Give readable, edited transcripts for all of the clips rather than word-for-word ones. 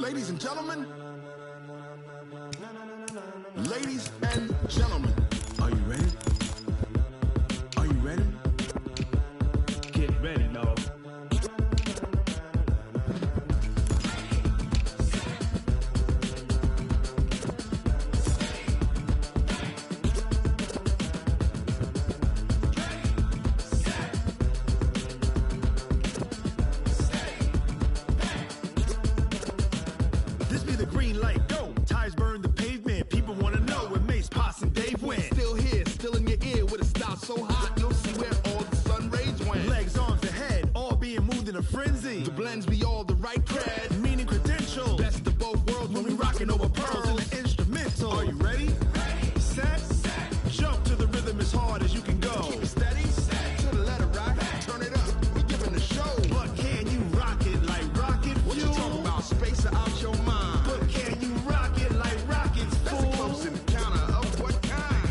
Ladies and gentlemen, ladies and gentlemen, are you ready? Are you ready? Get ready, no. This be the green light, go. Tires burn the pavement. People want to know where Mace, Potts, and Dave went. Still here, still in your ear with a style so hot, you'll see where all the sun rays went. Legs, arms, and head, all being moved in a frenzy. The blends be all the right cred, meaning credentials. Best of both worlds when we rockin' over pearls in the instrumental. Are you ready? Set, jump to the rhythm as hard as you can go. Keep it steady, to the letter right, turn it up, we giving the show. But can you rock it like rocket fuel? What you talking about, space or out your mind? But can you rock it like rockets, fool? That's a close encounter of what kind?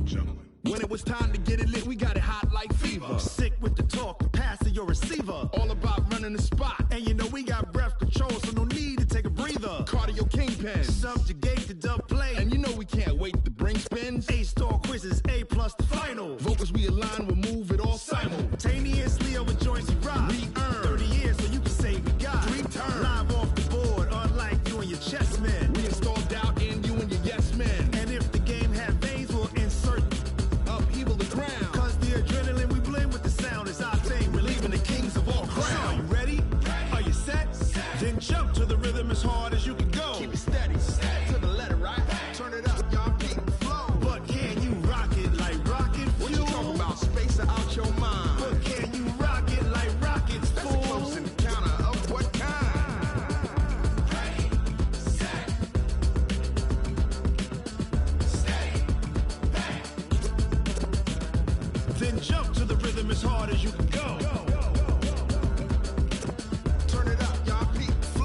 Gentlemen. When it was time to get it lit, we got it hot like fever. Sick with the talk, the pass to your receiver. All about running the spot. And you know we got breath control, so no need to take a breather. Cardio kingpin, subjugate the dub play. And you know we can't wait to bring spins. A-star quizzes, A+ the final. Vocals we align, we'll move it all simultaneously over joints we rock. We earn 30 years, so you can say we got 3 turns. Live off the board, unlike you and your chess men. We install doubt in you and your yes men. And if the game had veins, we'll insert upheaval the ground. Cause the adrenaline we blend with the sound is our thing. We're leaving the kings of all crowns. So are you ready? Are you set? Then jump to the rhythm as hard as you can go. Keep it steady, to the letter right. Turn it up, y'all keep the flow. But can you rock it like rocket fuel? What you talking about, space or out your mind? But can you rock it like rockets, fool? That's a close encounter of what kind? Ready, set, stay back. Then jump to the rhythm as hard as you can go. Turn it up, y'all keep the flow.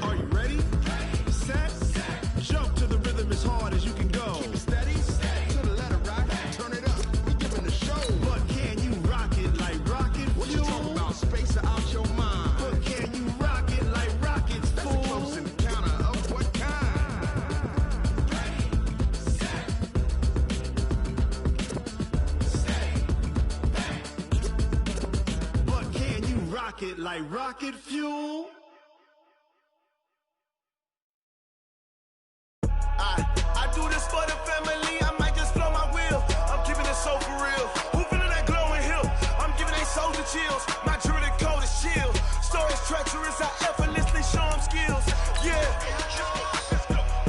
Are you ready? Set, jump to the rhythm as hard as you can go. Keep it steady, to the letter right. Turn it up, we giving the show. But can you rock it like rocket fuel? What you talking about, space or out your mind? But can you rock it like rockets, fool? That's a close encounter of what kind? Ready, set, stay back. But can you rock it like rocket fuel? I do this for the family, I might just blow my wheel. I'm keeping it so for real. Who feeling that glowing hill? I'm giving they soldier chills. My jewelry coat is chill. Stories treacherous, I effortlessly show them skills. Yeah.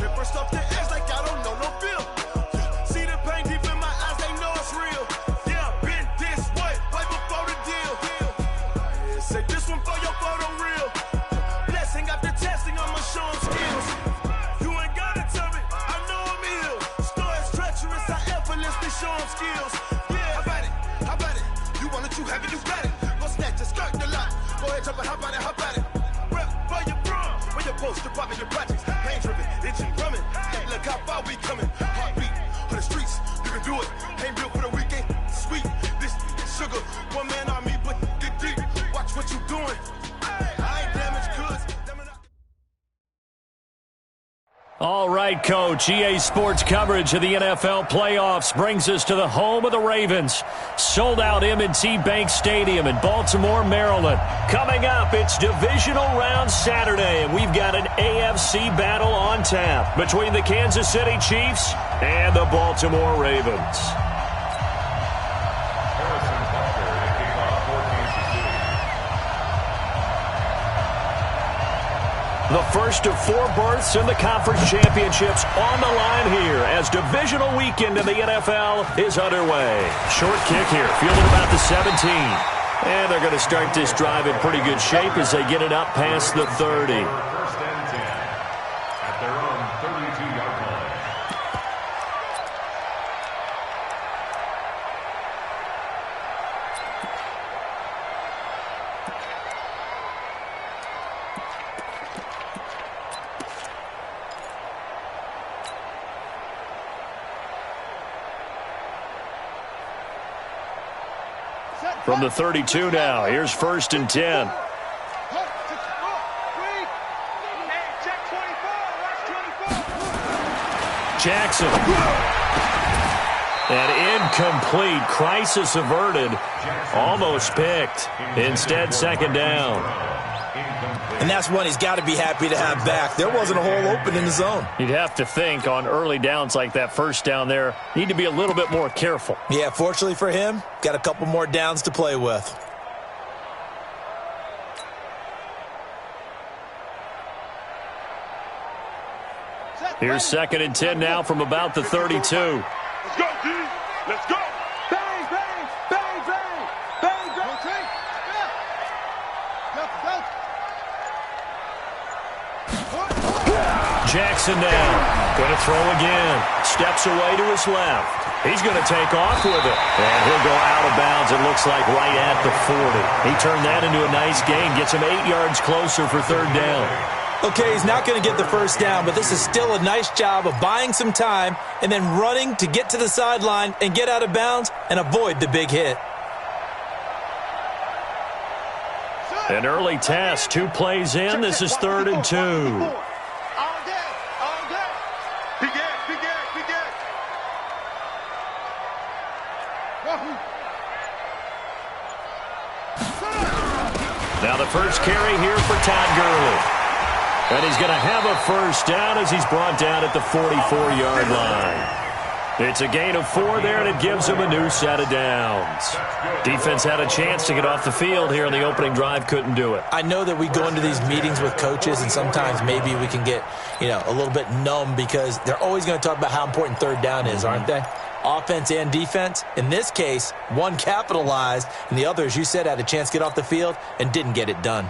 Paper stuff the edge like I don't know no bill. See the pain deep in my eyes, they know it's real. Yeah, been this way, way before the deal. Say this one for your photo reel. Blessing after testing, I'ma show them skills. You ain't gotta tell me, I know I'm ill. Stories treacherous, I effortlessly show them skills. Yeah, how about it? How about it? You want it, you have it, you got it. Go snatch it, skirt the lot. Go ahead, jump it, how about it? How about it? Rep for your bro, for your post, your popping, your projects. Pain driven, itching, drumming. Hey, look how far we coming. Heartbeat for the streets, you can do it. Ain't built for the weekend. Sweet, this sugar, one man army, but get deep. Watch what you doing. I ain't damaged goods. All right, Coach. EA Sports coverage of the NFL playoffs brings us to the home of the Ravens. Sold out M&T Bank Stadium in Baltimore, Maryland. Coming up, it's divisional round Saturday, and we've got an AFC battle on tap between the Kansas City Chiefs and the Baltimore Ravens. The first of 4 berths in the conference championships on the line here as divisional weekend in the NFL is underway. Short kick here, fielded about the 17. And they're going to start this drive in pretty good shape as they get it up past the 30. First and 10 at their own 32-yard line. From the 32 now, here's 1st and 10. Jackson. And incomplete. Crisis averted. Almost picked. Instead, 2nd down. And that's one he's got to be happy to have back. There wasn't a hole open in the zone. You'd have to think on early downs like that, 1st down there, need to be a little bit more careful. Yeah, fortunately for him, got a couple more downs to play with. Here's 2nd and 10 now from about the 32. Let's go, D. Let's go. Bang, bang, bang, bang, bang, bang. Jackson now. Going to throw again. Steps away to his left. He's going to take off with it. And he'll go out of bounds, it looks like, right at the 40. He turned that into a nice gain. Gets him 8 yards closer for 3rd down. Okay, he's not going to get the 1st down, but this is still a nice job of buying some time and then running to get to the sideline and get out of bounds and avoid the big hit. An early test, 2 plays in. This is 3rd and 2. Now the first carry here for Todd Gurley. And he's going to have a 1st down as he's brought down at the 44-yard line. It's a gain of 4 there, and it gives him a new set of downs. Defense had a chance to get off the field here in the opening drive, couldn't do it. I know that we go into these meetings with coaches, and sometimes maybe we can get, a little bit numb because they're always going to talk about how important 3rd down is, aren't they? Offense and defense. In this case, one capitalized, and the other, as you said, had a chance to get off the field and didn't get it done.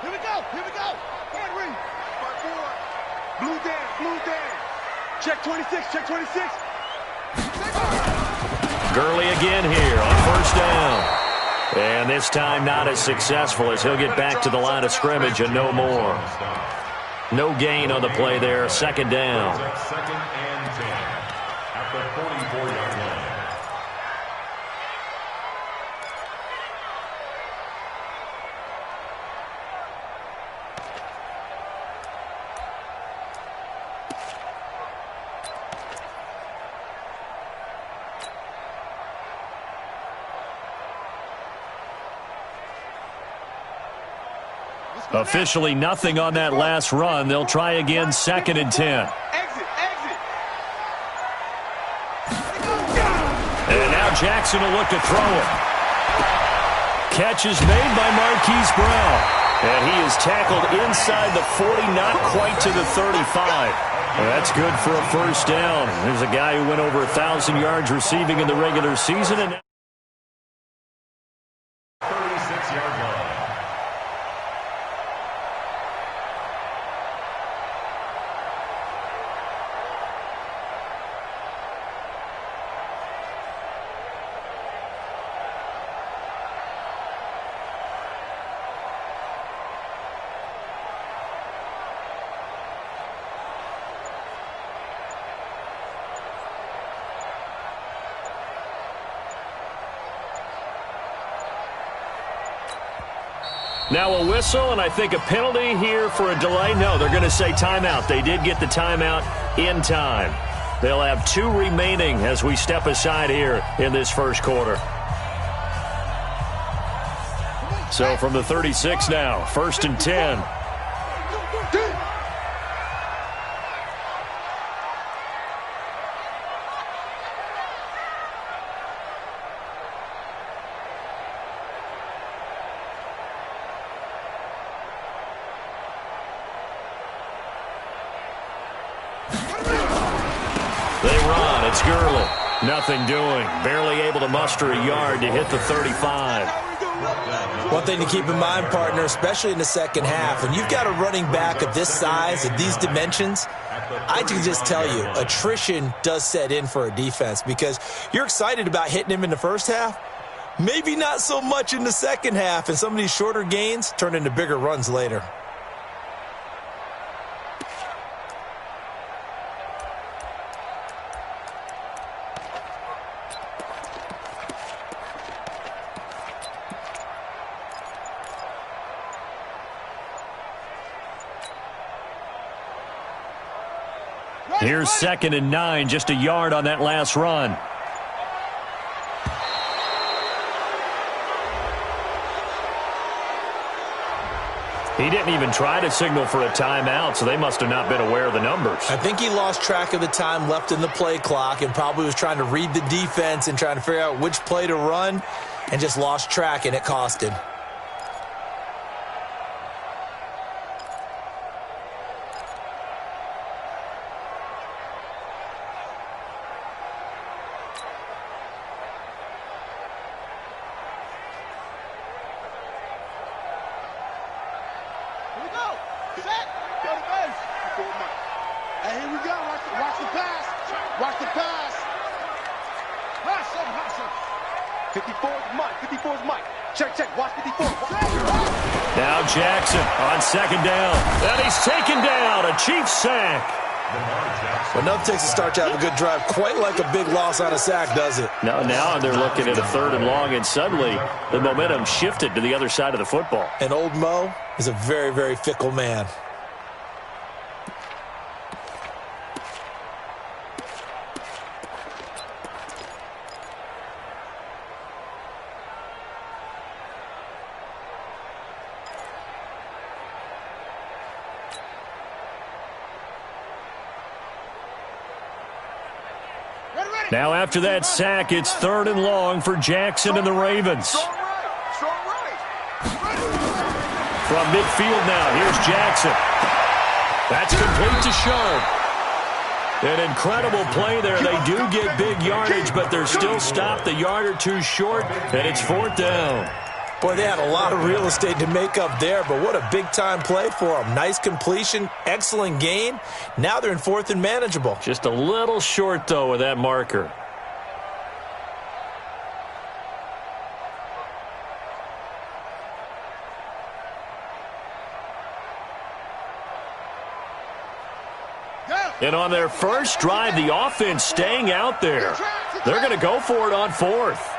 Here we go. Henry. Blue down. Check 26, check 26. Gurley again here on 1st down. And this time not as successful as he'll get back to the line of scrimmage and no more. No gain on the play there. 2nd down. 2nd and 10 at the 44-yard line. Officially nothing on that last run. They'll try again, 2nd and 10. Exit. And now Jackson will look to throw it. Catch is made by Marquise Brown. And he is tackled inside the 40, not quite to the 35. Well, that's good for a 1st down. There's a guy who went over 1,000 yards receiving in the regular season. And 36-yard line. Now a whistle, and I think a penalty here for a delay. No, they're going to say timeout. They did get the timeout in time. They'll have 2 remaining as we step aside here in this 1st quarter. So from the 36 now, 1st and 10. They run. It's Gurley. Nothing doing. Barely able to muster a yard to hit the 35. One thing to keep in mind, partner, especially in the 2nd half, when you've got a running back of this size, of these dimensions, I can just tell you, attrition does set in for a defense because you're excited about hitting him in the 1st half. Maybe not so much in the 2nd half, and some of these shorter gains turn into bigger runs later. Here's 2nd and 9, just a yard on that last run. He didn't even try to signal for a timeout, so they must have not been aware of the numbers. I think he lost track of the time left in the play clock and probably was trying to read the defense and trying to figure out which play to run and just lost track, and it cost him. Now Jackson on 2nd down. And he's taken down. A Chiefs sack. Well, nothing takes a start to have a good drive quite like a big loss on a sack, does it? Now they're looking at a 3rd and long, and suddenly the momentum shifted to the other side of the football. And old Mo is a very, very fickle man. Now after that sack, it's 3rd and long for Jackson and the Ravens. From midfield now, here's Jackson. That's complete to Sharp. An incredible play there. They do get big yardage, but they're still stopped a yard or two short, and it's 4th down. Boy, they had a lot of real estate to make up there, but what a big-time play for them. Nice completion, excellent gain. Now they're in 4th and manageable. Just a little short, though, with that marker. And on their first drive, the offense staying out there. They're going to go for it on 4th.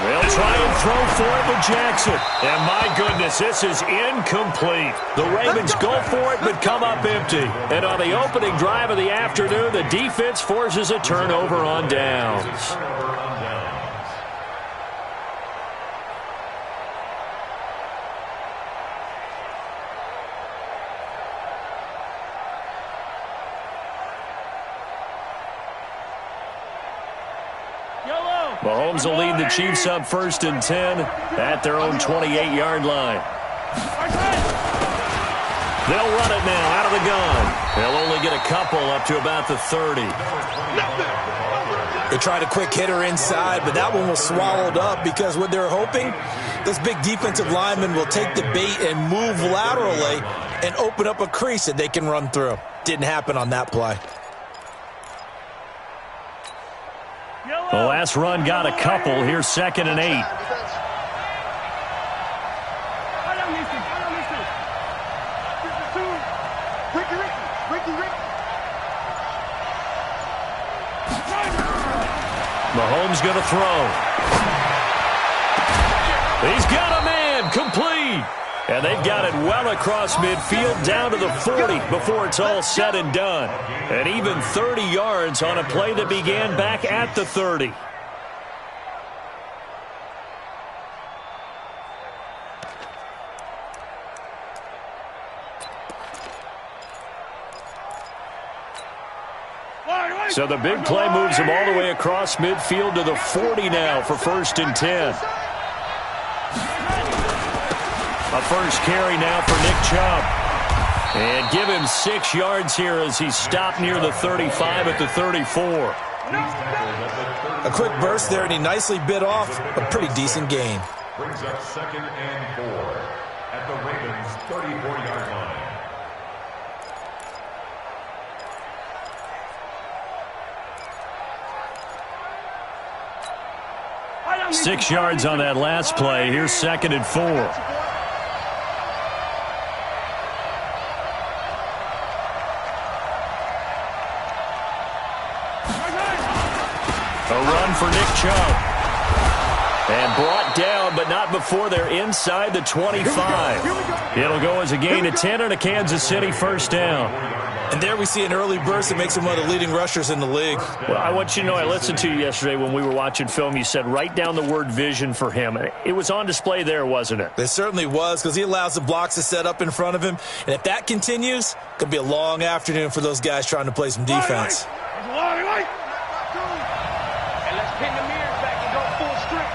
They'll try and throw for it with Jackson. And my goodness, this is incomplete. The Ravens go for it but come up empty. And on the opening drive of the afternoon, the defense forces a turnover on downs. Mahomes will lead the Chiefs up 1st and 10 at their own 28-yard line. They'll run it now out of the gun. They'll only get a couple up to about the 30. They tried a quick hitter inside, but that one was swallowed up because what they're hoping, this big defensive lineman will take the bait and move laterally and open up a crease that they can run through. Didn't happen on that play. The last run got a couple. Here's 2nd and 8. Mahomes going to throw. He's got a man. Complete. And they've got it well across midfield down to the 40 before it's all said and done. And even 30 yards on a play that began back at the 30. So the big play moves them all the way across midfield to the 40 now for 1st and 10. A first carry now for Nick Chubb. And give him 6 yards here as he's stopped near the 35 at the 34. A quick burst there, and he nicely bit off a pretty decent gain. Brings up 2nd and 4 at the Ravens' 34-yard line. 6 yards on that last play. Here's 2nd and 4. A run for Nick Chubb. And brought down, but not before they're inside the 25. It'll go as a gain of 10 and a Kansas City first down. And there we see an early burst that makes him one of the leading rushers in the league. Well, I want you to know, I listened to you yesterday when we were watching film. You said write down the word vision for him. It was on display there, wasn't it? It certainly was, because he allows the blocks to set up in front of him. And if that continues, it could be a long afternoon for those guys trying to play some defense. And let's pin the mirrors back and go full strip.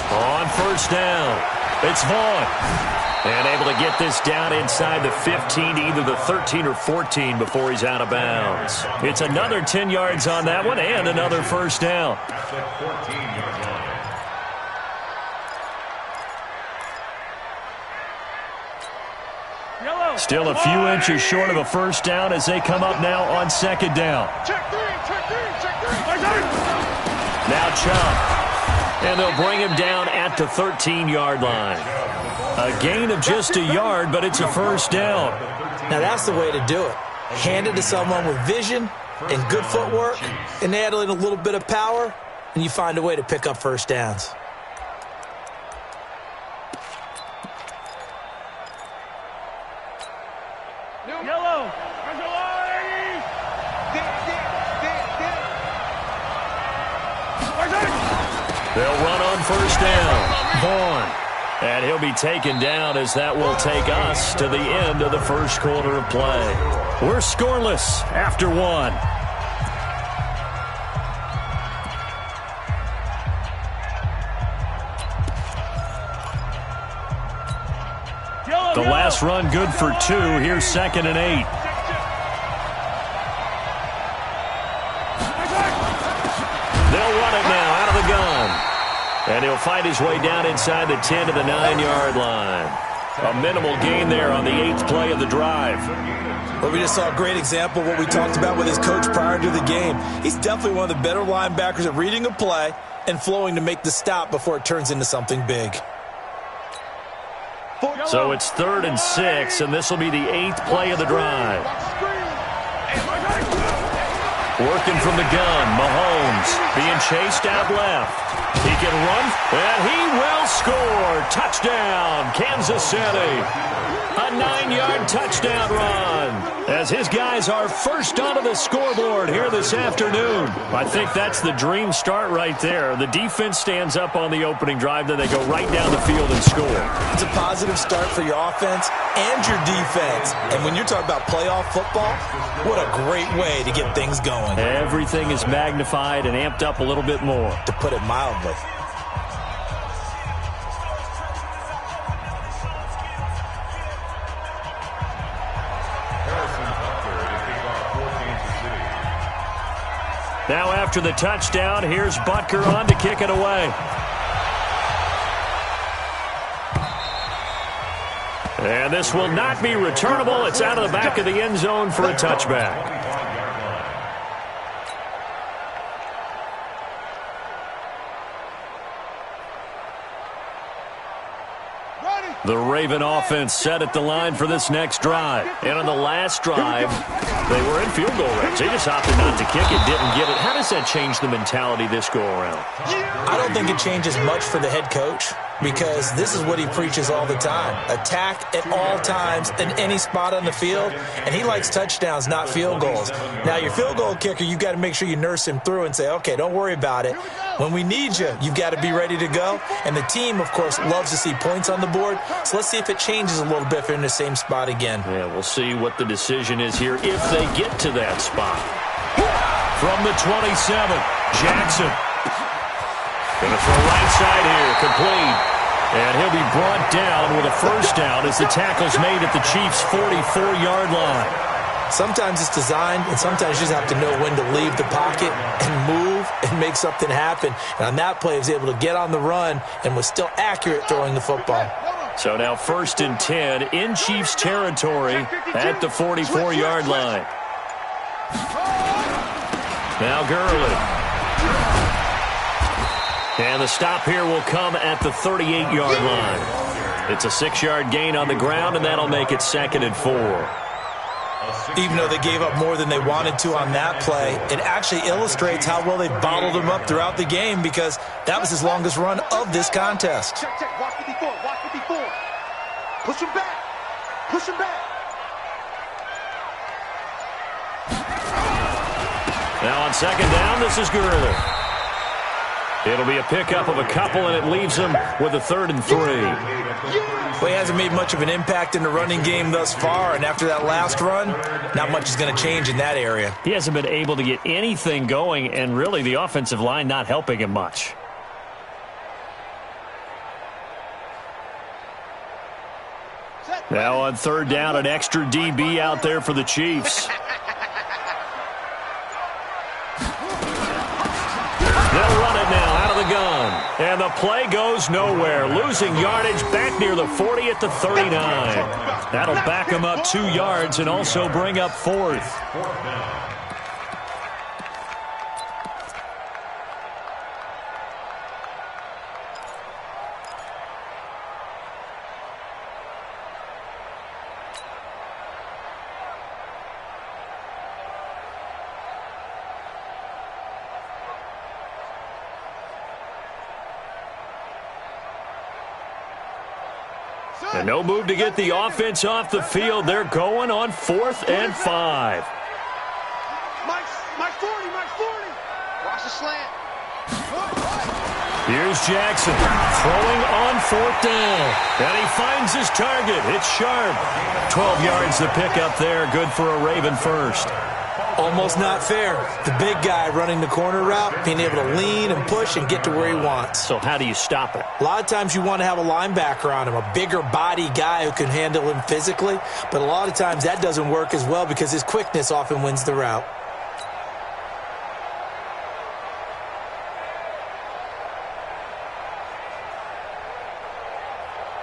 On first down, it's Vaughn. And able to get this down inside the 15, either the 13 or 14 before he's out of bounds. It's another 10 yards on that one and another first down. Still a few inches short of a first down as they come up now on second down. Check three. Now Chubb. And they'll bring him down at the 13-yard line. A gain of just a yard, but it's a first down. Now that's the way to do it. Hand it to someone with vision and good footwork, and add in a little bit of power, and you find a way to pick up first downs. Yellow. They'll run on first down. Vaughn. And he'll be taken down as that will take us to the end of the first quarter of play. We're scoreless after one. The last run good for 2. Here's 2nd and 8. They'll run it now out of the gun. And he'll fight his way down inside the 10 to the 9-yard line. A minimal gain there on the 8th play of the drive. Well, we just saw a great example of what we talked about with his coach prior to the game. He's definitely one of the better linebackers at reading a play and flowing to make the stop before it turns into something big. So it's 3rd and 6, and this will be the 8th play of the drive. Working from the gun, Mahomes being chased out left. He can run, and he will score. Touchdown, Kansas City. A 9-yard touchdown run as his guys are first onto the scoreboard here this afternoon. I think that's the dream start right there. The defense stands up on the opening drive, then they go right down the field and score. It's a positive start for your offense and your defense. And when you're talking about playoff football, what a great way to get things going. Everything is magnified and amped up a little bit more. To put it mildly. Now after the touchdown, here's Butker on to kick it away. And this will not be returnable. It's out of the back of the end zone for a touchback. The Raven offense set at the line for this next drive. And on the last drive, they were in field goal range. They just opted not to kick it, didn't get it. How does that change the mentality this go-around? I don't think it changes much for the head coach, because this is what he preaches all the time. Attack at all times in any spot on the field, and he likes touchdowns, not field goals. Now, your field goal kicker, you've got to make sure you nurse him through and say, okay, don't worry about it. When we need you, you've got to be ready to go. And the team, of course, loves to see points on the board. So let's see if it changes a little bit if they're in the same spot again. Yeah, we'll see what the decision is here if they get to that spot. From the 27, Jackson. Going to throw right side here, complete. And he'll be brought down with a first down as the tackle's made at the Chiefs' 44-yard line. Sometimes it's designed, and sometimes you just have to know when to leave the pocket and move and make something happen. And on that play, he was able to get on the run and was still accurate throwing the football. So now 1st and 10 in Chiefs territory at the 44-yard line. Now Gurley. And the stop here will come at the 38-yard line. It's a 6-yard gain on the ground, and that'll make it 2nd and 4. Even though they gave up more than they wanted to on that play, it actually illustrates how well they bottled them up throughout the game because that was his longest run of this contest. Check, check. Watch 54. Watch 54. Push him back. Push him back. Now on second down, this is Gurley. It'll be a pickup of a couple, and it leaves him with a 3rd and 3. Well, he hasn't made much of an impact in the running game thus far, and after that last run, not much is going to change in that area. He hasn't been able to get anything going, and really the offensive line not helping him much. Now on 3rd down, an extra DB out there for the Chiefs. They'll run it now out of the gun. And the play goes nowhere. Losing yardage back near the 40 at the 39. That'll back them up 2 yards and also bring up 4th. And no move to get the offense off the field. They're going on 4th and 5. Mike 40, Mike 40. Watch the slant. Here's Jackson throwing on 4th down. And he finds his target. It's Sharp. 12 yards to pick up there. Good for a Raven first. Almost not fair. The big guy running the corner route, being able to lean and push and get to where he wants. So how do you stop it? A lot of times you want to have a linebacker on him, a bigger body guy who can handle him physically. But a lot of times that doesn't work as well because his quickness often wins the route.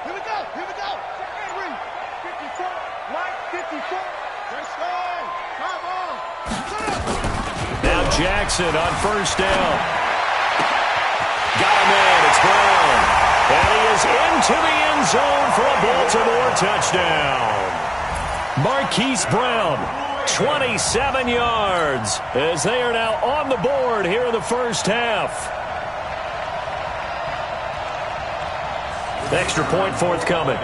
Here we go. Here we go. Henry. 54. Mike 54. Let's go. Come on. Now Jackson on 1st down. Got him in. It's Brown. And he is into the end zone for a Baltimore touchdown. Marquise Brown, 27 yards, as they are now on the board here in the first half. Extra point forthcoming.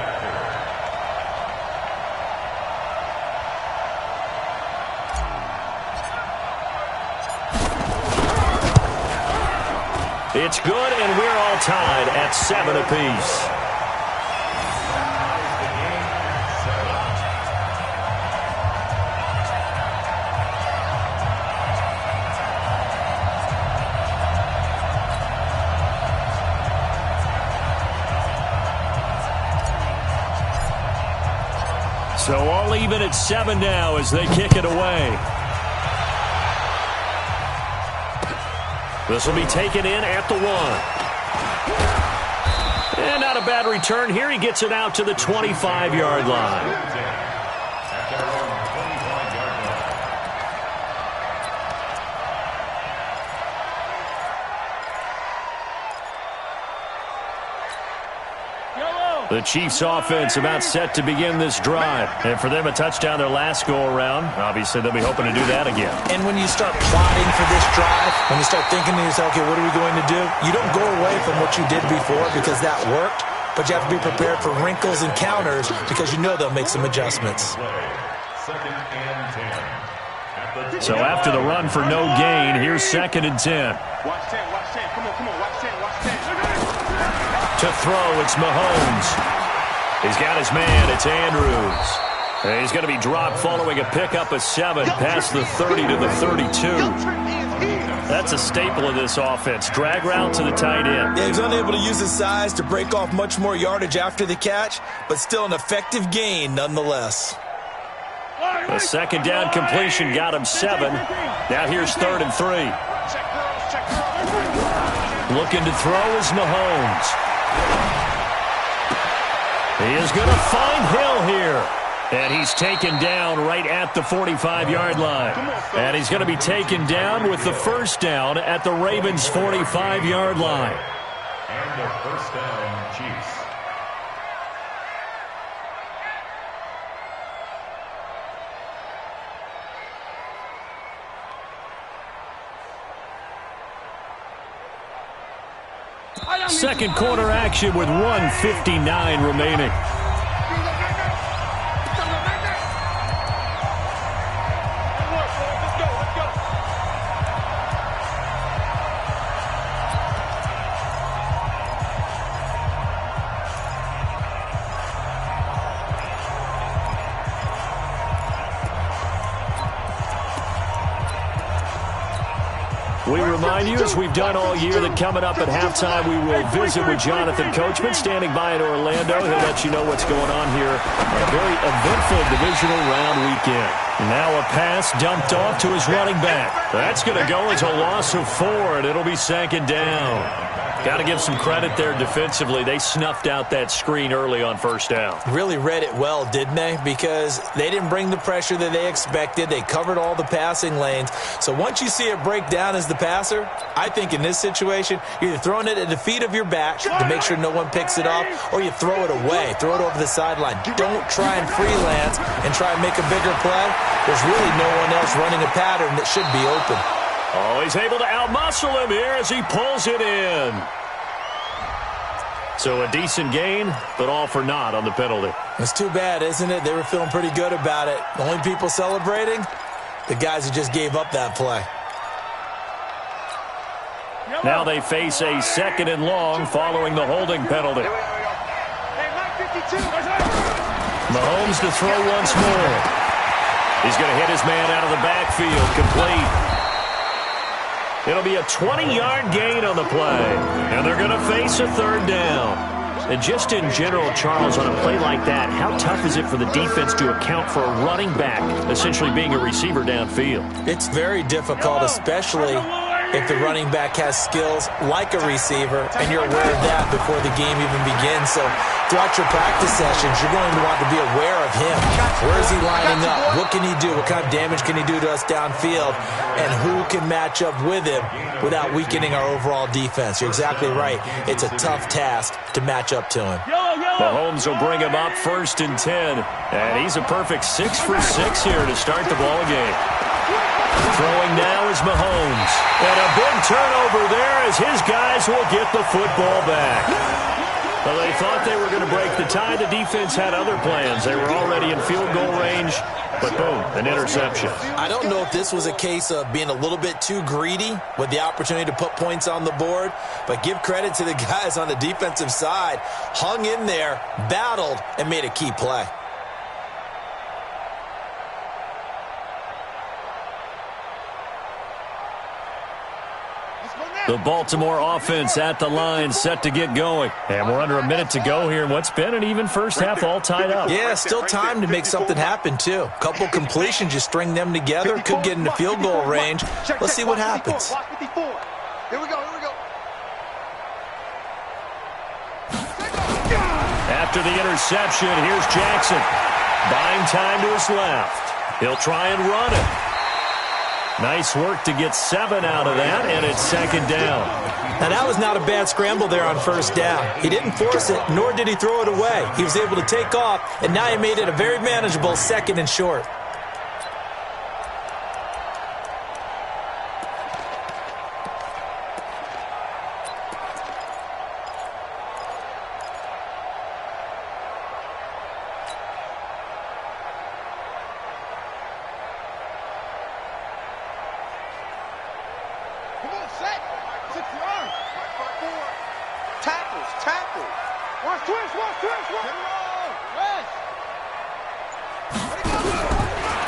It's good, and we're all tied at 7 apiece. So all even at 7 now as they kick it away. This will be taken in at the 1. And not a bad return here. He gets it out to the 25-yard line. The Chiefs offense about set to begin this drive. And for them, a touchdown their last go-around. Obviously, they'll be hoping to do that again. And when you start plotting for this drive, when you start thinking to yourself, okay, what are we going to do? You don't go away from what you did before because that worked, but you have to be prepared for wrinkles and counters because you know they'll make some adjustments. So after the run for no gain, here's 2nd and 10. Watch 10, watch 10. Come on, come on, watch 10, watch 10. To throw, it's Mahomes. He's got his man, it's Andrews. And he's going to be dropped following a pickup of 7 past the 30 to the 32. That's a staple of this offense. Drag route to the tight end. Yeah, he's unable to use his size to break off much more yardage after the catch, but still an effective gain nonetheless. The 2nd down completion got him 7. Now here's 3rd and 3. Looking to throw is Mahomes. He is going to find Hill here. And he's taken down right at the 45-yard line. And he's going to be taken down with the 1st down at the Ravens' 45-yard line. And the 1st down, Chiefs. Second quarter action with 1:59 remaining. We remind you, as we've done all year, that coming up at halftime, we will visit with Jonathan Coachman, standing by in Orlando. He'll let you know what's going on here on a very eventful divisional round weekend. Now a pass dumped off to his running back. That's going to go as a loss of 4, and it'll be second down. Got to give some credit there defensively. They snuffed out that screen early on first down. Really read it well, didn't they? Because they didn't bring the pressure that they expected. They covered all the passing lanes. So once you see it break down as the passer, I think in this situation, you're either throwing it at the feet of your back to make sure no one picks it up, or you throw it away, throw it over the sideline. Don't try and freelance and try and make a bigger play. There's really no one else running a pattern that should be open. Oh, he's able to outmuscle him here as he pulls it in. So a decent gain, but all for naught on the penalty. It's too bad, isn't it? They were feeling pretty good about it. The only people celebrating, the guys who just gave up that play. Now they face a second and long following the holding penalty. Mahomes to throw once more. He's going to hit his man out of the backfield, complete. It'll be a 20-yard gain on the play, and they're going to face a third down. And just in general, Charles, on a play like that, how tough is it for the defense to account for a running back essentially being a receiver downfield? It's very difficult, especially if the running back has skills like a receiver, and you're aware of that before the game even begins. So throughout your practice sessions, you're going to want to be aware of him. Where is he lining up? What can he do? What kind of damage can he do to us downfield? And who can match up with him without weakening our overall defense? You're exactly right. It's a tough task to match up to him. Mahomes will bring him up 1st and 10. And he's a perfect 6 for 6 here to start the ball game. Throwing now is Mahomes. And a big turnover there as his guys will get the football back. Well, they thought they were going to break the tie. The defense had other plans. They were already in field goal range, but boom, an interception. I don't know if this was a case of being a little bit too greedy with the opportunity to put points on the board, but give credit to the guys on the defensive side. Hung in there, battled, and made a key play. The Baltimore offense at the line, set to get going. And we're under a minute to go here in what's been an even first half, all tied up. Yeah, still time to make something happen, too. Couple completions, you string them together, could get into field goal range. Let's see what happens. Here we go. After the interception, here's Jackson. Buying time to his left. He'll try and run it. Nice work to get 7 out of that, and it's second down. Now, that was not a bad scramble there on first down. He didn't force it, nor did he throw it away. He was able to take off, and now he made it a very manageable 2nd and short.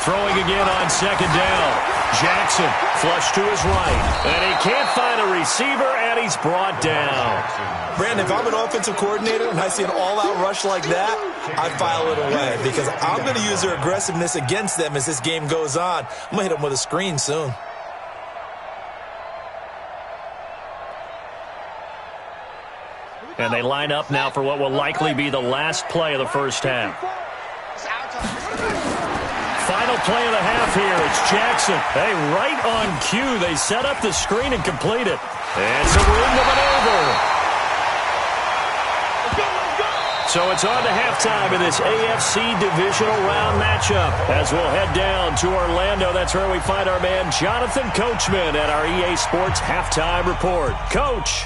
Throwing again on second down. Jackson flush to his right. And he can't find a receiver, and he's brought down. Brandon, if I'm an offensive coordinator and I see an all-out rush like that, I file it away because I'm going to use their aggressiveness against them as this game goes on. I'm going to hit them with a screen soon. And they line up now for what will likely be the last play of the first half. Final play of the half here. It's Jackson. Hey, right on cue. They set up the screen and complete it. And some room to maneuver. So it's on to halftime in this AFC divisional round matchup. As we'll head down to Orlando, that's where we find our man Jonathan Coachman at our EA Sports Halftime Report. Coach.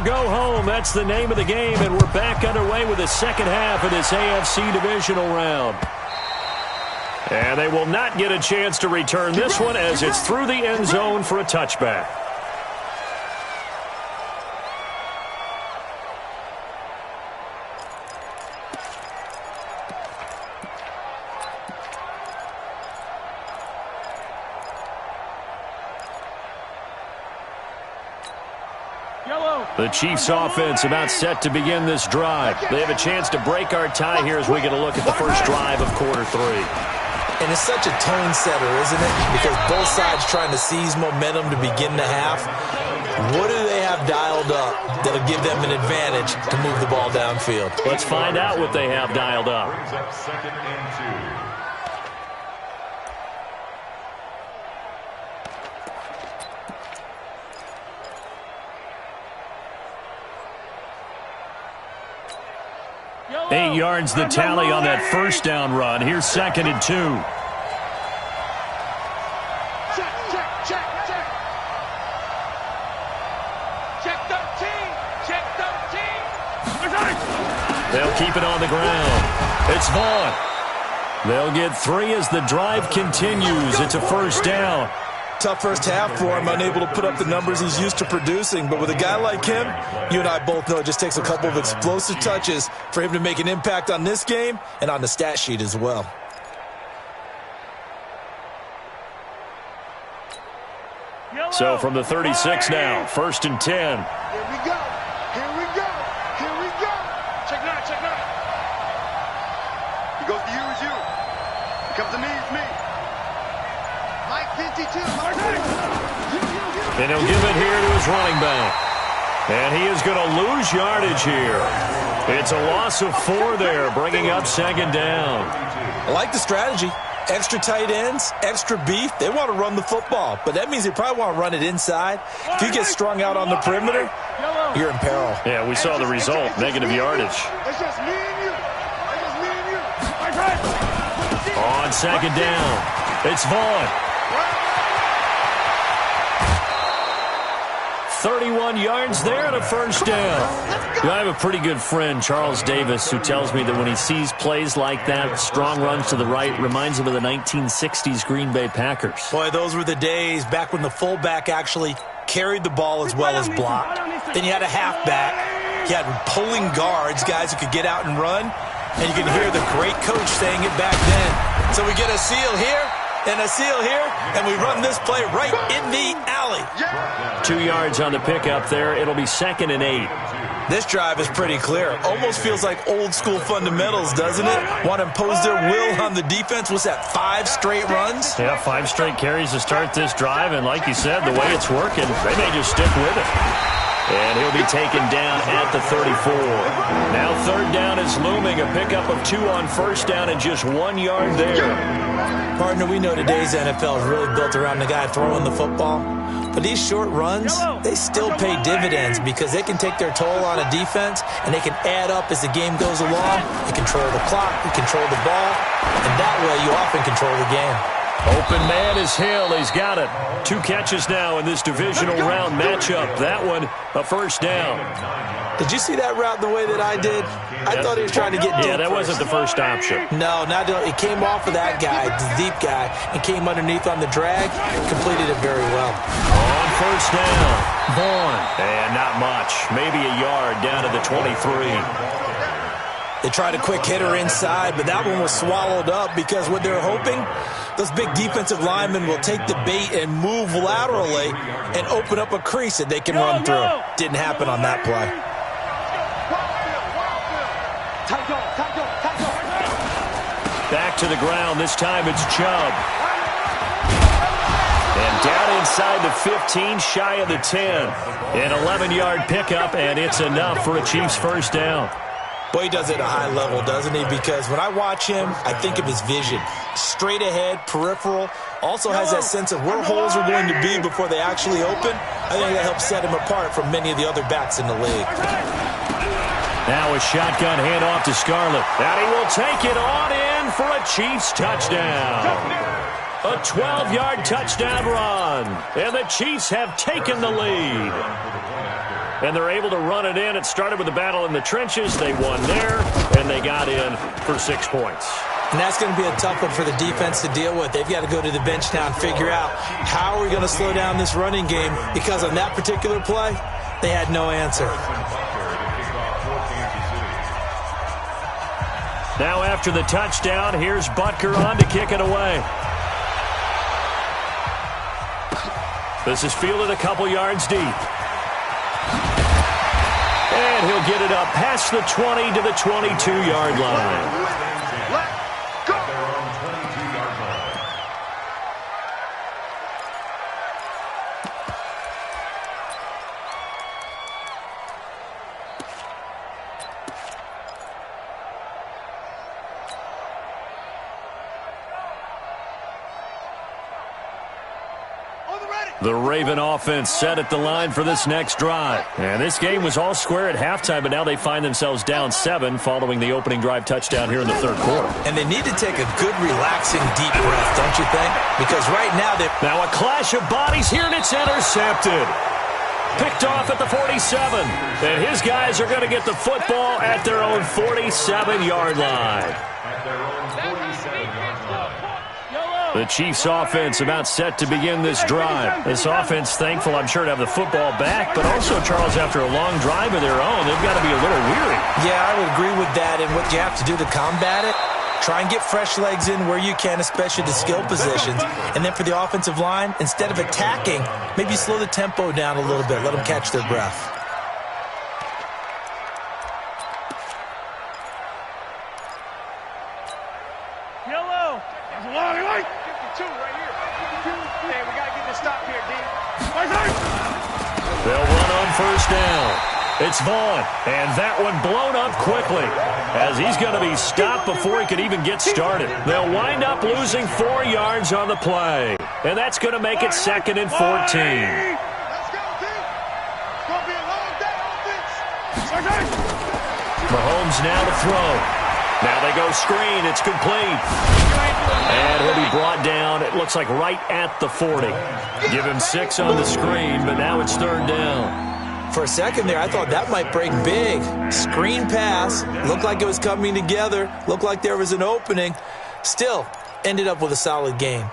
go home. That's the name of the game, and we're back underway with the second half of this AFC divisional round. And they will not get a chance to return this one as it's through the end zone for a touchback. The Chiefs offense about set to begin this drive. They have a chance to break our tie here as we get a look at the first drive of quarter 3. And it's such a tone setter, isn't it? Because both sides trying to seize momentum to begin the half. What do they have dialed up that'll give them an advantage to move the ball downfield? Let's find out what they have dialed up. Second and 2. Eight yards the tally on that first down run. Here's second and 2. Check, check, check, check. Check 13. Check 13. They'll keep it on the ground. It's Vaughn. They'll get 3 as the drive continues. It's a first down. Tough first half for him, unable to put up the numbers he's used to producing. But with a guy like him, you and I both know it just takes a couple of explosive touches for him to make an impact on this game and on the stat sheet as well. So from the 36 now, first and 10. Here we go. Here we go. Here we go. Check 9, check 9. He goes to you, it's you. He comes to me, it's me. Mike 52. And he'll give it here to his running back. And he is going to lose yardage here. It's a loss of 4 there, bringing up second down. I like the strategy. Extra tight ends, extra beef. They want to run the football, but that means they probably want to run it inside. If you get strung out on the perimeter, you're in peril. Yeah, we saw the result, negative yardage. It's just me and you. It's just me and you. On second down, it's Vaughn. 31 yards there and a first down. I have a pretty good friend, Charles Davis, who tells me that when he sees plays like that, strong runs to the right, reminds him of the 1960s Green Bay Packers. Boy, those were the days back when the fullback actually carried the ball as well as blocked. Then you had a halfback. You had pulling guards, guys who could get out and run. And you can hear the great coach saying it back then. So we get a seal here and a seal here, and we run this play right in the alley. 2 yards on the pickup there. It'll be second and 8. This drive is pretty clear. Almost feels like old school fundamentals, doesn't it? Want to impose their will on the defense. What's that, 5 straight runs? Yeah, 5 straight carries to start this drive, and like you said, the way it's working, they may just stick with it. And he'll be taken down at the 34. Now third down is looming. A pickup of 2 on first down and just 1 yard there. Partner, we know today's NFL is really built around the guy throwing the football. But these short runs, they still pay dividends because they can take their toll on a defense and they can add up as the game goes along. You control the clock, you control the ball, and that way you often control the game. Open man is Hill. He's got it. 2 catches now in this divisional round matchup. That one, a first down. Did you see that route the way that I did? I thought he was trying to get deep. Yeah, that wasn't the first option. No, not it came off of that guy, the deep guy, and came underneath on the drag. Completed it very well. On first down, Vaughn. And not much. Maybe a yard down to the 23. They tried a quick hitter inside, but that one was swallowed up because what they're hoping, those big defensive linemen will take the bait and move laterally and open up a crease that they can run through. Didn't happen on that play. Back to the ground. This time it's Chubb. And down inside the 15, shy of the 10. An 11-yard pickup, and it's enough for a Chiefs first down. Boy, he does it at a high level, doesn't he? Because when I watch him, I think of his vision. Straight ahead, peripheral. Also has that sense of where holes are going to be before they actually open. I think that helps set him apart from many of the other backs in the league. Now a shotgun handoff to Scarlett. And he will take it on in for a Chiefs touchdown. A 12-yard touchdown run. And the Chiefs have taken the lead. and they're able to run it in. It started with a battle in the trenches. They won there, and they got in for 6 points. And that's going to be a tough one for the defense to deal with. They've got to go to the bench now and figure out how are we going to slow down this running game, because on that particular play, they had no answer. Now after the touchdown, here's Butker on to kick it away. This is fielded a couple yards deep. And he'll get it up past the 20 to the 22-yard line. The Raven offense set at the line for this next drive. And this game was all square at halftime, but now they find themselves down 7 following the opening drive touchdown here in the third quarter. And they need to take a good, relaxing, deep breath, don't you think? Because right now they... Now a clash of bodies here, and it's intercepted. Picked off at the 47. And his guys are going to get the football at their own 47-yard line. The Chiefs' offense about set to begin this drive. This offense thankful, I'm sure, to have the football back, but also, Charles, after a long drive of their own, they've got to be a little weary. Yeah, I would agree with that, and what you have to do to combat it, try and get fresh legs in where you can, especially the skill positions. And then for the offensive line, instead of attacking, maybe slow the tempo down a little bit, let them catch their breath. They'll run on first down. It's Vaughn, and that one blown up quickly as he's going to be stopped before he could even get started. They'll wind up losing 4 yards on the play, and that's going to make it 2nd and 14. Let's go, team. It's going to be a long day offense. Mahomes now to throw. Now they go screen. It's complete. And he'll be brought down, it looks like, right at the 40. Give him 6 on the screen, but now it's 3rd down. For a second there, I thought that might break big. Screen pass. Looked like it was coming together. Looked like there was an opening. Still, ended up with a solid game.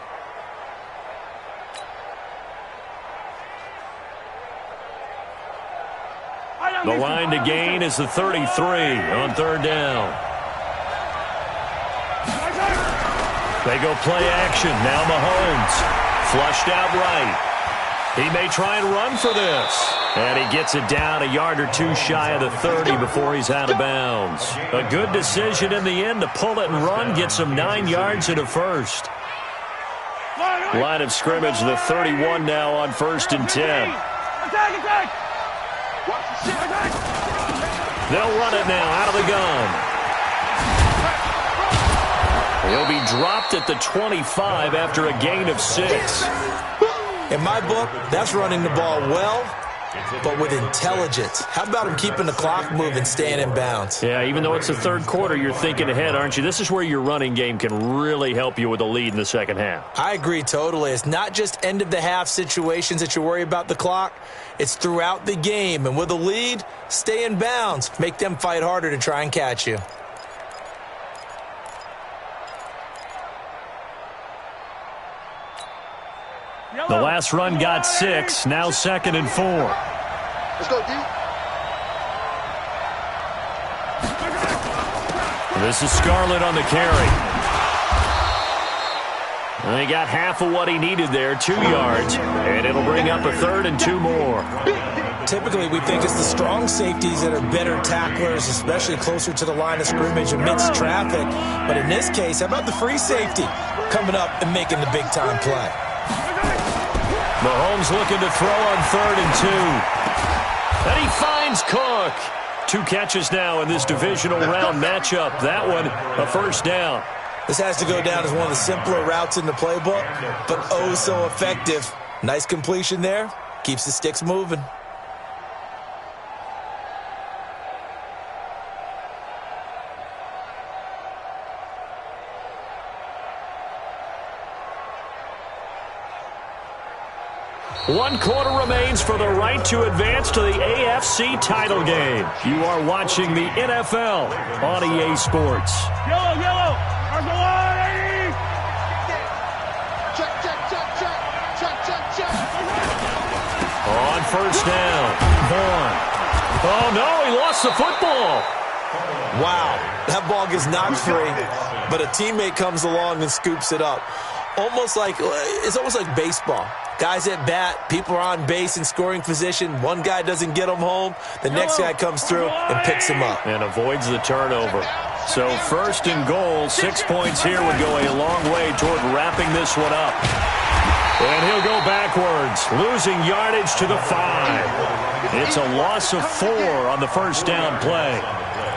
The line to gain is the 33 on 3rd down. They go play action. Now Mahomes. Flushed out right. He may try and run for this. And he gets it down a yard or 2 shy of the 30 before he's out of bounds. A good decision in the end to pull it and run. Gets him 9 yards and a first. Line of scrimmage, the 31 now on 1st and 10. They'll run it now out of the gun. He'll be dropped at the 25 after a gain of 6. In my book, that's running the ball well, but with intelligence. How about him keeping the clock moving, staying in bounds? Yeah, even though it's the 3rd quarter, you're thinking ahead, aren't you? This is where your running game can really help you with a lead in the 2nd half. I agree totally. It's not just end-of-the-half situations that you worry about the clock. It's throughout the game. And with a lead, stay in bounds. Make them fight harder to try and catch you. The last run got 6, now 2nd and 4. Let's go, D. This is Scarlett on the carry. And they got half of what he needed there, 2 yards, and it'll bring up a 3rd and 2 more. Typically, we think it's the strong safeties that are better tacklers, especially closer to the line of scrimmage amidst traffic. But in this case, how about the free safety coming up and making the big-time play? Mahomes looking to throw on 3rd and 2. And he finds Cook. 2 catches now in this divisional round matchup. That one, a 1st down. This has to go down as one of the simpler routes in the playbook, but oh so effective. Nice completion there. Keeps the sticks moving. 1 quarter remains for the right to advance to the AFC title game. You are watching the NFL on EA Sports. Yellow, yellow. On first down, Vaughn. Oh, no, he lost the football. Wow, that ball gets knocked free, but a teammate comes along and scoops it up. It's almost like baseball. Guys at bat, people are on base in scoring position. One guy doesn't get him home. The next guy comes through and picks him up. And avoids the turnover. So first and goal, 6 points here would go a long way toward wrapping this one up. And he'll go backwards, losing yardage to the 5. It's a loss of 4 on the first down play.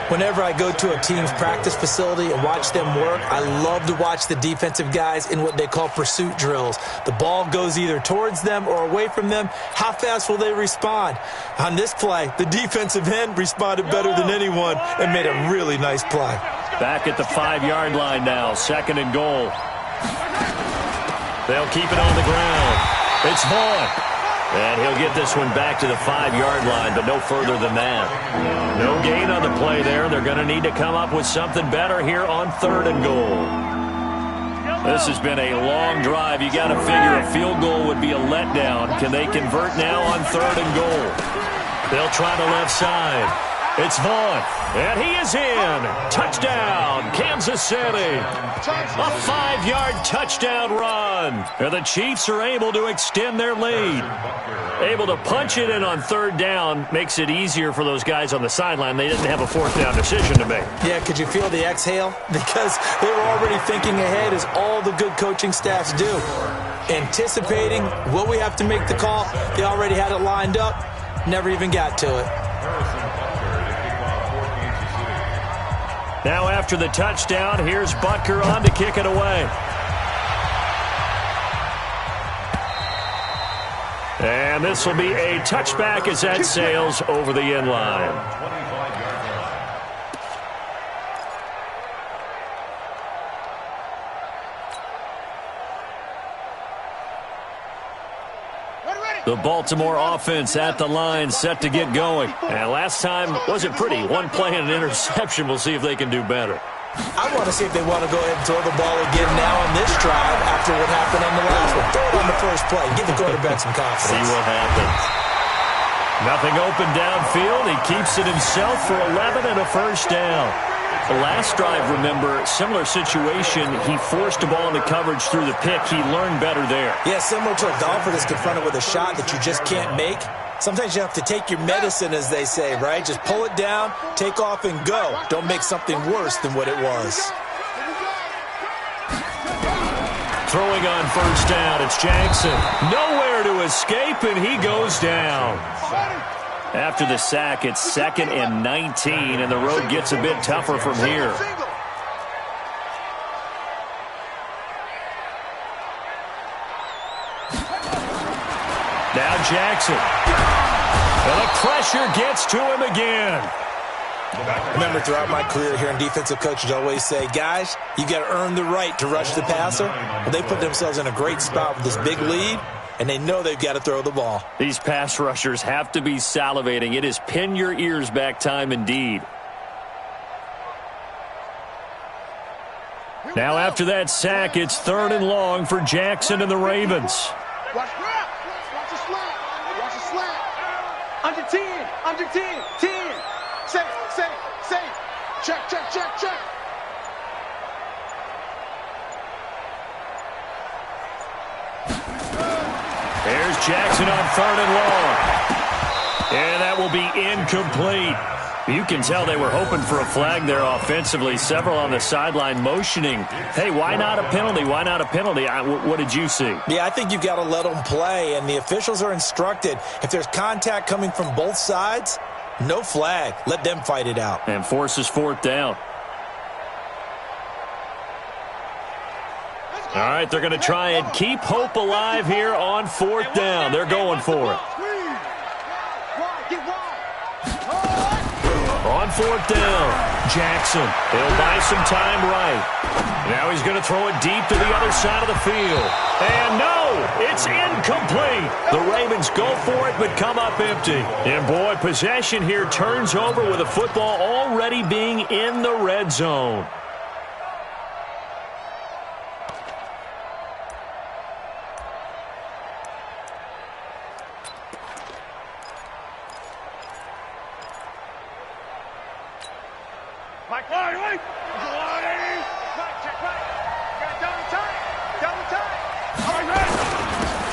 Whenever I go to a team's practice facility and watch them work, I love to watch the defensive guys in what they call pursuit drills. The ball goes either towards them or away from them. How fast will they respond? On this play, the defensive end responded better than anyone and made a really nice play. Back at the 5-yard line now, second and goal. They'll keep it on the ground. It's Vaughn. And he'll get this one back to the 5-yard line, but no further than that. No gain on the play there. They're going to need to come up with something better here on third and goal. This has been a long drive. You got to figure a field goal would be a letdown. Can they convert now on third and goal? They'll try the left side. It's Vaughn, and he is in. Touchdown, Kansas City. A 5-yard touchdown run. And the Chiefs are able to extend their lead. Able to punch it in on third down makes it easier for those guys on the sideline. They didn't have a fourth down decision to make. Yeah, could you feel the exhale? Because they were already thinking ahead, as all the good coaching staffs do. Anticipating, will we have to make the call? They already had it lined up. Never even got to it. Now after the touchdown, here's Butker on to kick it away. And this will be a touchback as that sails over the end line. The Baltimore offense at the line, set to get going. And last time wasn't pretty. One play and an interception. We'll see if they can do better. I want to see if they want to go ahead and throw the ball again now on this drive after what happened on the last one. Throw it on the first play. Give the quarterback some confidence. See what happens. Nothing open downfield. He keeps it himself for 11 and a first down. The last drive, remember, similar situation. He forced the ball into coverage through the pick. He learned better there. Yeah, similar to a golfer that's confronted with a shot that you just can't make. Sometimes you have to take your medicine, as they say, right? Just pull it down, take off, and go. Don't make something worse than what it was. Throwing on first down, it's Jackson. Nowhere to escape, and he goes down. After the sack, it's 2nd and 19, and the road gets a bit tougher from here. Now Jackson. And the pressure gets to him again. Remember, throughout my career here in defensive coaches always say, guys, you got to earn the right to rush the passer. Well, they put themselves in a great spot with this big lead, and they know they've got to throw the ball. These pass rushers have to be salivating. It is pin your ears back time indeed. Now after that sack, it's 3rd and long for Jackson and the Ravens. Watch the slant. Watch the slant. Under 10. Under 10. 10. Say. Check. There's Jackson on 3rd and long. And that will be incomplete. You can tell they were hoping for a flag there offensively. Several on the sideline motioning. Hey, why not a penalty? Why not a penalty? What did you see? Yeah, I think you've got to let them play, and the officials are instructed. If there's contact coming from both sides, no flag. Let them fight it out. And forces 4th down. All right, they're going to try and keep hope alive here on 4th down. They're going for it. On 4th down. Jackson, he'll buy some time right. Now he's going to throw it deep to the other side of the field. And no, it's incomplete. The Ravens go for it but come up empty. And boy, possession here turns over with the football already being in the red zone.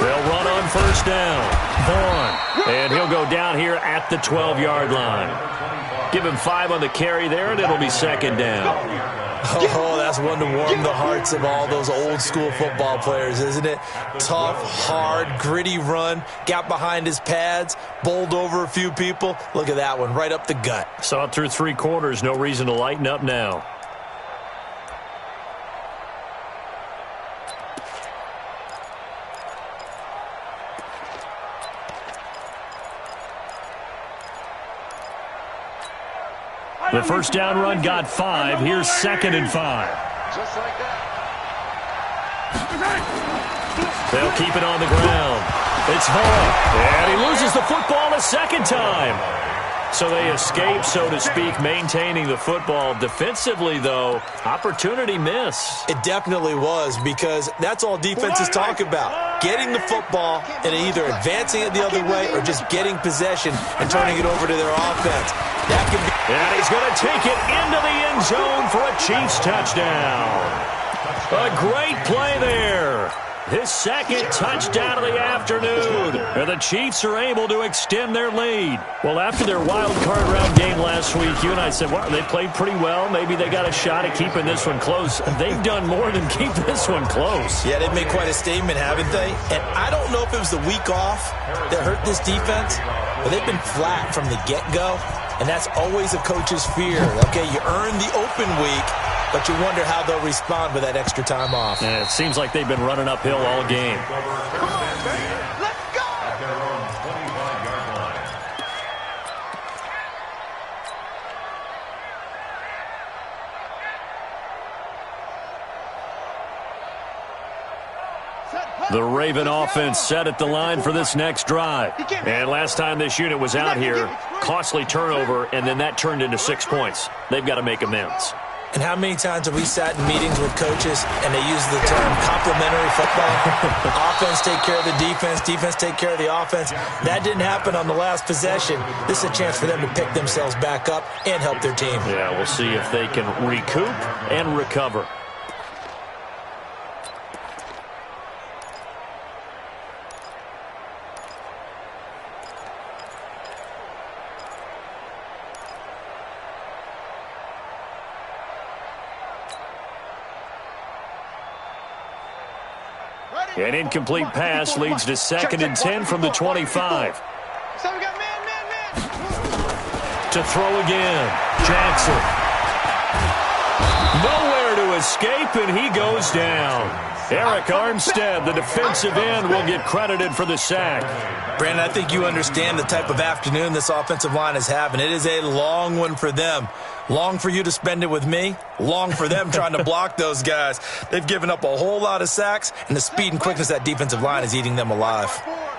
They'll run on 1st down. Vaughn. And he'll go down here at the 12-yard line. Give him 5 on the carry there, and it'll be 2nd down. Oh, that's one to warm the hearts of all those old-school football players, isn't it? Tough, hard, gritty run. Got behind his pads, bowled over a few people. Look at that one, right up the gut. Saw it through 3 quarters. No reason to lighten up now. The 1st down run got 5. Here's 2nd and 5. Just like that. They'll keep it on the ground. It's Vaughn. And he loses the football a 2nd time. So they escape, so to speak, maintaining the football. Defensively, though, opportunity miss. It definitely was, because that's all defenses talk about. Getting the football and either advancing it the other way or just getting possession and turning it over to their offense. That can be. And he's going to take it into the end zone for a Chiefs touchdown. A great play there. His 2nd touchdown of the afternoon. And the Chiefs are able to extend their lead. Well, after their wild card round game last week, you and I said, well, they played pretty well. Maybe they got a shot at keeping this one close. They've done more than keep this one close. Yeah, they've made quite a statement, haven't they? And I don't know if it was the week off that hurt this defense, but they've been flat from the get-go. And that's always a coach's fear. Okay, you earn the open week, but you wonder how they'll respond with that extra time off. Yeah, it seems like they've been running uphill all game. Let's go! The Raven offense set at the line for this next drive. And last time this unit was out here, costly turnover, and then that turned into 6 points. They've got to make amends. And how many times have we sat in meetings with coaches and they use the term complementary football? Offense take care of the defense, defense take care of the offense. That didn't happen on the last possession. This is a chance for them to pick themselves back up and help their team. Yeah, we'll see if they can recoup and recover. An incomplete pass leads to 2nd and 10 from the 25. So we got man. To throw again. Jackson. Nowhere to escape, and he goes down. Eric Armstead, the defensive end, will get credited for the sack. Brandon, I think you understand the type of afternoon this offensive line is having. It is a long one for them. Long for you to spend it with me. Long for them trying to block those guys. They've given up a whole lot of sacks, and the speed and quickness of that defensive line is eating them alive.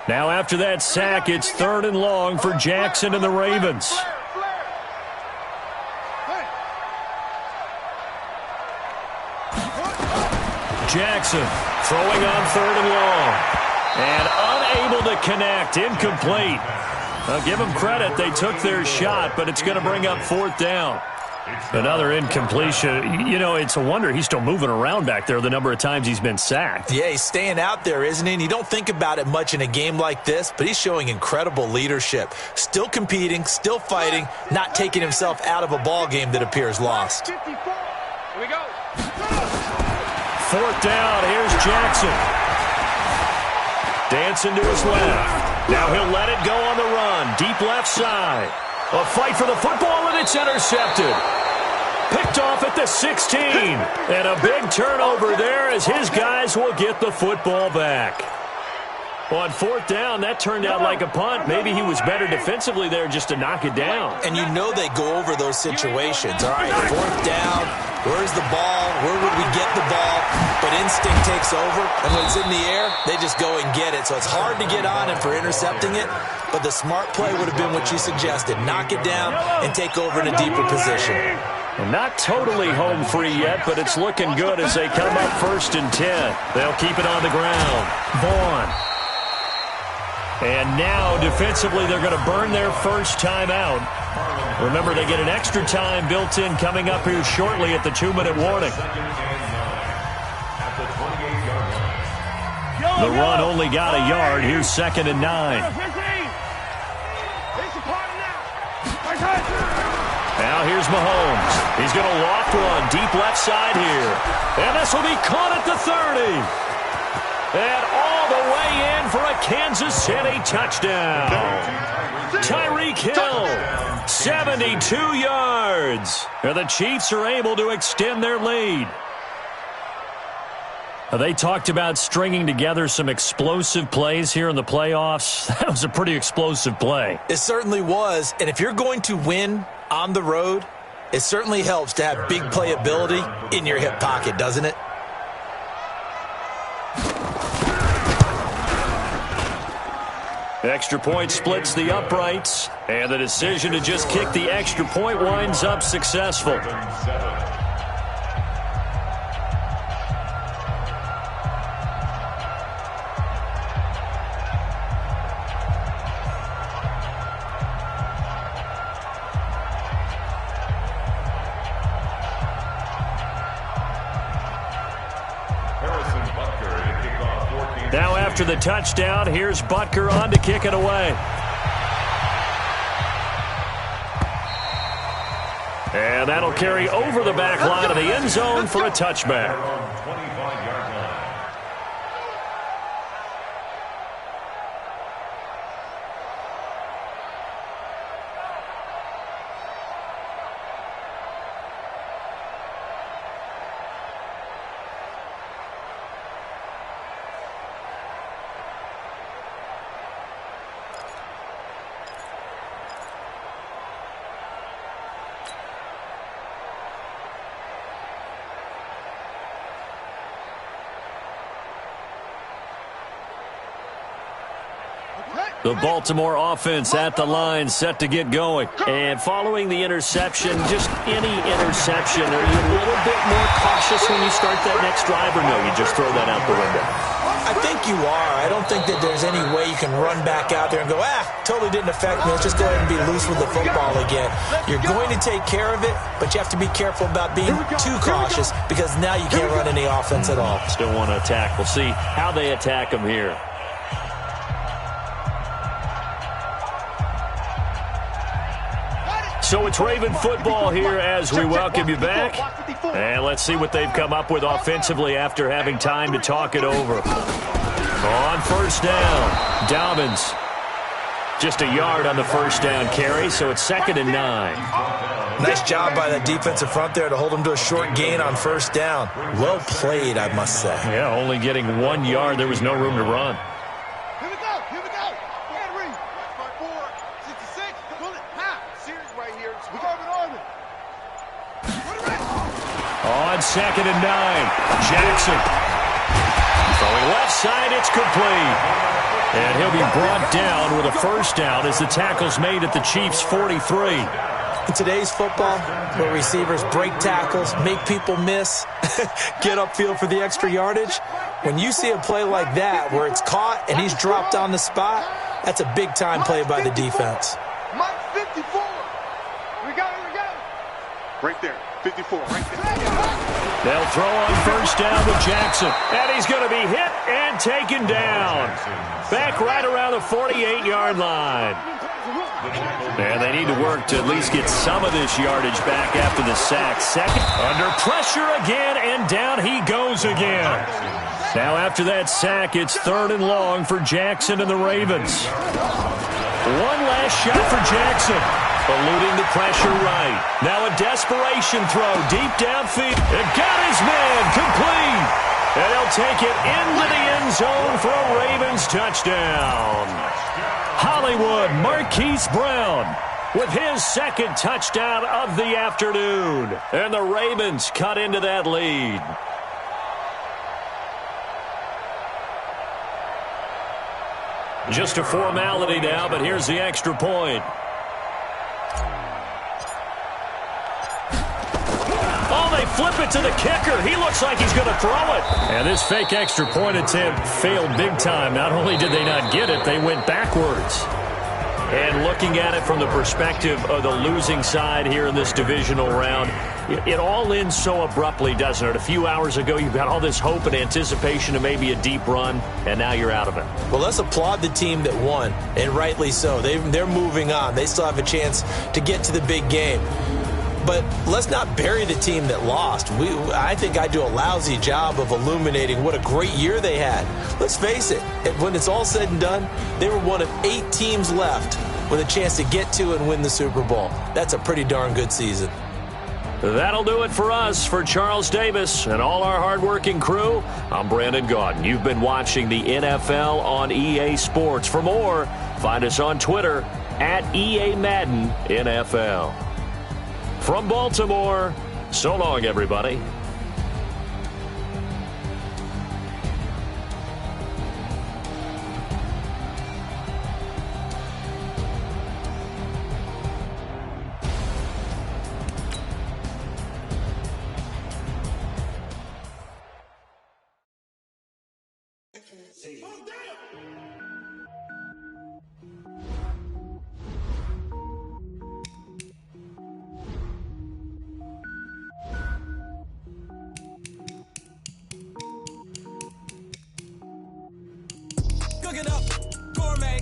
Now after that sack, it's 3rd and long for Jackson and the Ravens. Jackson throwing on 3rd and long. And unable to connect. Incomplete. I'll give them credit. They took their shot, but it's going to bring up 4th down. Another incompletion. You know, it's a wonder he's still moving around back there the number of times he's been sacked. Yeah, he's staying out there, isn't he? And you don't think about it much in a game like this, but he's showing incredible leadership. Still competing, still fighting, not taking himself out of a ball game that appears lost. Here we go. 4th down. Here's Jackson. Dancing to his left. Now he'll let it go on the run. Deep left side. A fight for the football, and it's intercepted. Picked off at the 16. And a big turnover there as his guys will get the football back. Well, on fourth down, that turned out like a punt. Maybe he was better defensively there just to knock it down. And you know they go over those situations. All right, fourth down, where's the ball? Where would we get the ball? But instinct takes over, and when it's in the air, they just go and get it. So it's hard to get on him for intercepting it, but the smart play would have been what you suggested. Knock it down and take over in a deeper position. Well, not totally home free yet, but it's looking good as they come up 1st and 10. They'll keep it on the ground. Vaughn. And now, defensively, they're going to burn their first time out. Remember, they get an extra time built in coming up here shortly at the 2-minute warning. The run only got a yard. Here's 2nd and 9. Now here's Mahomes. He's going to loft one deep left side here. And this will be caught at the 30. And all the way in for a Kansas City touchdown. Tyreek Hill, 72 yards. And the Chiefs are able to extend their lead. They talked about stringing together some explosive plays here in the playoffs. That was a pretty explosive play. It certainly was. And if you're going to win on the road, it certainly helps to have big playability in your hip pocket, doesn't it? Extra point splits the uprights, and the decision to just kick the extra point winds up successful. Now after the touchdown, here's Butker on to kick it away. And that'll carry over the back line of the end zone for a touchback. The Baltimore offense at the line, set to get going. And following the interception, just any interception, are you a little bit more cautious when you start that next drive, or no, you just throw that out the window? I think you are. I don't think that there's any way you can run back out there and go, totally didn't affect me. Let's just go ahead and be loose with the football again. You're going to take care of it, but you have to be careful about being too cautious because now you can't run any offense at all. Still want to attack. We'll see how they attack them here. So it's Raven football here as we welcome you back. And let's see what they've come up with offensively after having time to talk it over. On first down, Dobbins. Just a yard on the first down carry, so it's 2nd and 9. Nice job by that defensive front there to hold them to a short gain on first down. Well played, I must say. Yeah, only getting 1 yard. There was no room to run. On 2nd and 9, Jackson. Throwing left side, it's complete. And he'll be brought down with a first down as the tackle's made at the Chiefs' 43. In today's football, where receivers break tackles, make people miss, get upfield for the extra yardage, when you see a play like that where it's caught and he's dropped on the spot, that's a big-time play by the defense. Mike 54. We got it. Right there. 54, right there. They'll throw on first down with Jackson. And he's going to be hit and taken down. Back right around the 48-yard line. And they need to work to at least get some of this yardage back after the sack. Second, under pressure again, and down he goes again. Now after that sack, it's 3rd and long for Jackson and the Ravens. One last shot for Jackson. Eluding the pressure right. Now a desperation throw deep downfield. It got his man complete. And he'll take it into the end zone for a Ravens touchdown. Hollywood Marquise Brown with his second touchdown of the afternoon. And the Ravens cut into that lead. Just a formality now, but here's the extra point. They flip it to the kicker. He looks like he's going to throw it. And this fake extra point attempt failed big time. Not only did they not get it, they went backwards. And looking at it from the perspective of the losing side here in this divisional round, it all ends so abruptly, doesn't it? A few hours ago, you've got all this hope and anticipation of maybe a deep run, and now you're out of it. Well, let's applaud the team that won, and rightly so. They're moving on. They still have a chance to get to the big game. But let's not bury the team that lost. I think I do a lousy job of illuminating what a great year they had. Let's face it, when it's all said and done, they were one of 8 teams left with a chance to get to and win the Super Bowl. That's a pretty darn good season. That'll do it for us. For Charles Davis and all our hardworking crew, I'm Brandon Gaudin. You've been watching the NFL on EA Sports. For more, find us on Twitter at EA Madden NFL. From Baltimore, so long, everybody. Cook it up, gourmet.